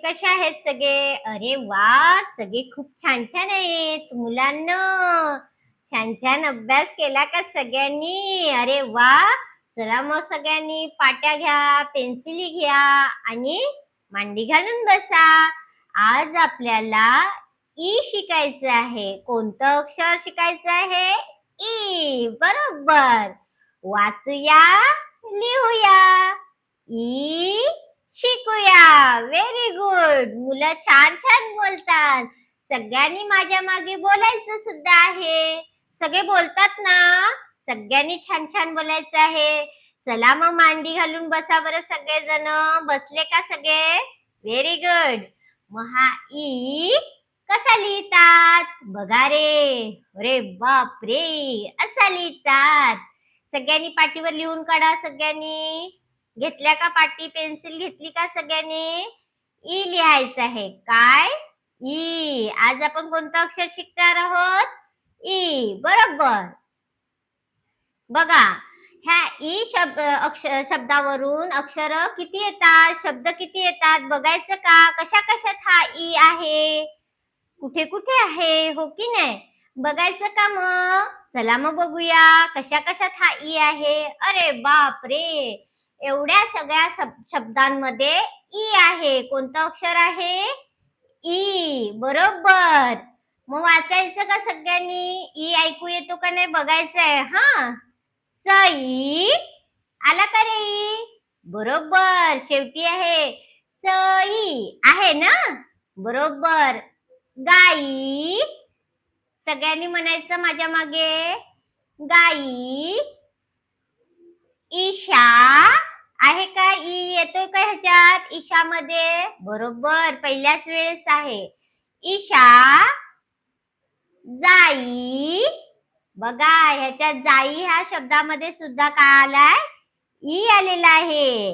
कशा आहेत सगळे? अरे वा, सगळे खूप छान छान आहेत. मुलांनो, छान छान अभ्यास केला का सगळ्यांनी? अरे वा, चला मग सगळ्यांनी पाट्या घ्या, पेन्सिली घ्या आणि मांडी घालून बसा. आज आपल्याला ई शिकायचं आहे. कोणतं अक्षर शिकायचं आहे? ई. बरोबर. वाचूया, लिहूया. ई शिकूया. Very good. मुलं छान छान बोलतात. सगळ्यांनी माझ्या मागे बोलायचं सुद्धा आहे. सगळे बोलतात ना? सगळ्यांनी छान छान बोलायचं आहे. चला मग मांडी घालून बसा बरं सगळेजण. बसले का सगळे? Very good. मग हा ई कसा लिहितात? बघा रे. अरे बाप रे, असा लिहितात. सगळ्यांनी पाटीवर लिहून काढा. सगळ्यांनी घेतल्या का पाटी, पेन्सिल घेतली का सगळ्यांनी? ई लिहायचं आहे. काय? ई. आज आपण कोणतं अक्षर शिकणार आहोत? ई. बरोबर. बघा, ह्या ई शब्दावरून अक्षर किती येतात, शब्द किती येतात बघायचं का? कशा कशात हा ई आहे, कुठे कुठे आहे, हो की नाही? बघायचं का मग? चला मग बघूया कशा कशात हा ई आहे. अरे बाप रे, एवढ्या सगळ्या शब्दांमध्ये ई आहे. कोणतं अक्षर आहे? ई. बरोबर. मग वाचायचं का सगळ्यांनी? ई ऐकू येतो का नाही बघायचंय. हा, सई. आला का रे ई? बरोबर, शेवटी आहे. सई आहे ना? बरोबर. गाई. सगळ्यांनी म्हणायचं माझ्या मागे. गाई. ईशा आहे का? ई येतोय का ह्याच्यात? ईशामध्ये? बरोबर, पहिल्याच वेळेस आहे. ईशा. जाई. बघा, ह्याच्यात जाई ह्या शब्दामध्ये सुद्धा काय आलाय? ई आलेला आहे.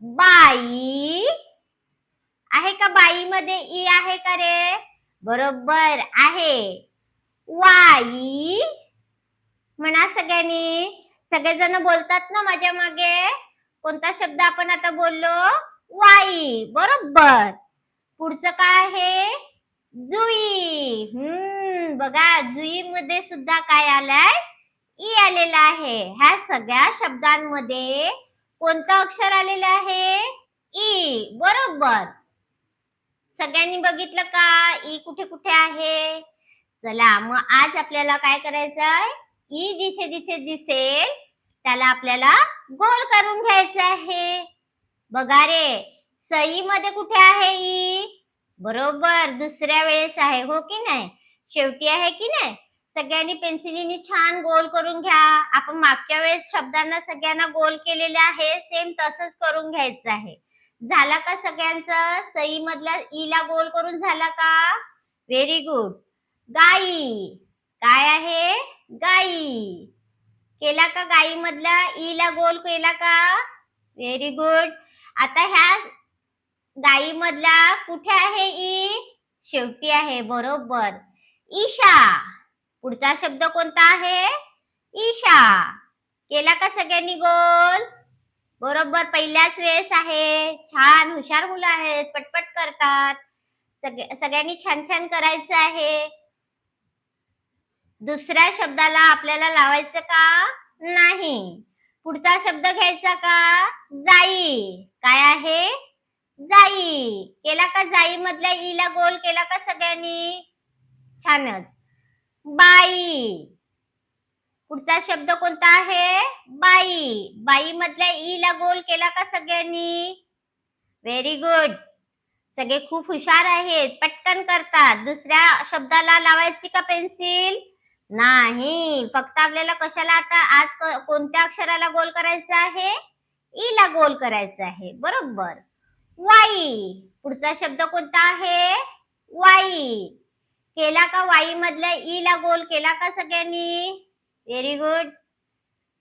बाई आहे का? बाई मध्ये ई आहे का रे? बरोबर आहे. वाई म्हणा सगळ्यांनी. सगळेजण बोलतात ना माझ्या मागे. कोणता शब्द आपण आता बोललो? वाई. बरोबर. पुढचं काय आहे? जुई. बघा, जुई मध्ये सुद्धा काय आलाय? ई आलेला आहे. ह्या सगळ्या शब्दांमध्ये कोणतं अक्षर आलेलं आहे? ई. बरोबर. सगळ्यांनी बघितलं का ई कुठे कुठे आहे? चला मग आज आपल्याला काय करायचंय? ई जिथे जिथे दिसेल त्याला आपल्याला गोल करून घ्यायचं आहे. बघा रे, सई मध्ये कुठे आहे ई? बरोबर, दुसऱ्या वेळेस आहे, हो की नाही? शेवटी आहे की नाही? सगळ्यांनी पेन्सिलीने छान गोल करून घ्या. आपण मागच्या वेळेस शब्दांना सगळ्यांना गोल केलेले आहे, सेम तसंच करून घ्यायचं आहे. झाला का सगळ्यांचं? सई मधला ई ला गोल करून झाला का? Very good. गाई. काय आहे? गाई. केला का? गाई मधला ई ला गोल केला का? Very good. आता ह्या गाई मधला कुठे आहे ई? शेवटी आहे. बरोबर. ईशा. पुढचा शब्द कोणता आहे? ईशा. केला का सगळ्यांनी गोल? बरोबर, पहिल्याच वेळेस आहे. छान, हुशार मुलं आहेत, पटपट करतात. सगळ्यांनी छान छान करायचं आहे. दुसऱ्या शब्दाला आपल्याला लावायचं का? नाही. पुढचा शब्द घ्यायचा का? जाई. काय आहे? जाई. केला का? जाई मधल्या ई ला गोल केला का सगळ्यांनी? छानच. बाई. पुढचा शब्द कोणता आहे? बाई. बाई मधल्या ई ला गोल केला का सगळ्यांनी? Very good. सगळे खूप हुशार आहेत, पटकन करतात. दुसऱ्या शब्दाला लावायची का पेन्सिल? नाही. फक्त आपल्याला कशाला आता आज कोणत्या अक्षराला गोल करायचं आहे? ई ला गोल करायचं आहे. बरोबर. वाई. पुढचा शब्द कोणता आहे? वाई. केला का? वाई मधल्या ई ला गोल केला का सगळ्यांनी? Very good.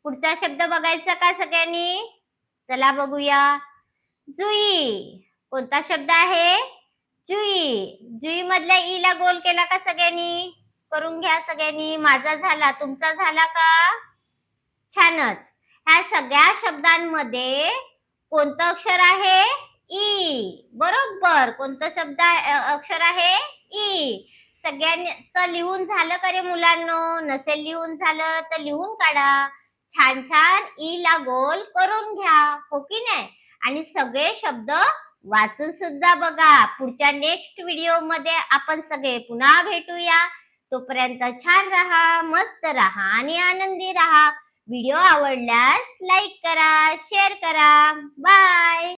पुढचा शब्द बघायचा का सगळ्यांनी? चला बघूया. जुई. कोणता शब्द आहे? जुई. जुई मधल्या ई ला गोल केला का सगळ्यांनी? करून घ्या सगळ्यांनी. माझा झाला, तुमचा झाला का? छानच. ह्या सगळ्या शब्दांमध्ये कोणतं अक्षर आहे? ई. बरोबर. कोणतं अक्षर आहे? ई. सगळ्यांनी लिहून झालं का रे मुलांनो? नसेल लिहून झालं तर लिहून काढा. छान छान ई ला गोल करून घ्या, हो की नाही? आणि सगळे शब्द वाचून सुद्धा बघा. पुढच्या नेक्स्ट व्हिडिओ मध्ये आपण सगळे पुन्हा भेटूया. तोपर्यंत छान राहा, मस्त राहा आणि आनंदी राहा. व्हिडिओ आवडल्यास लाईक करा, शेअर करा. बाय.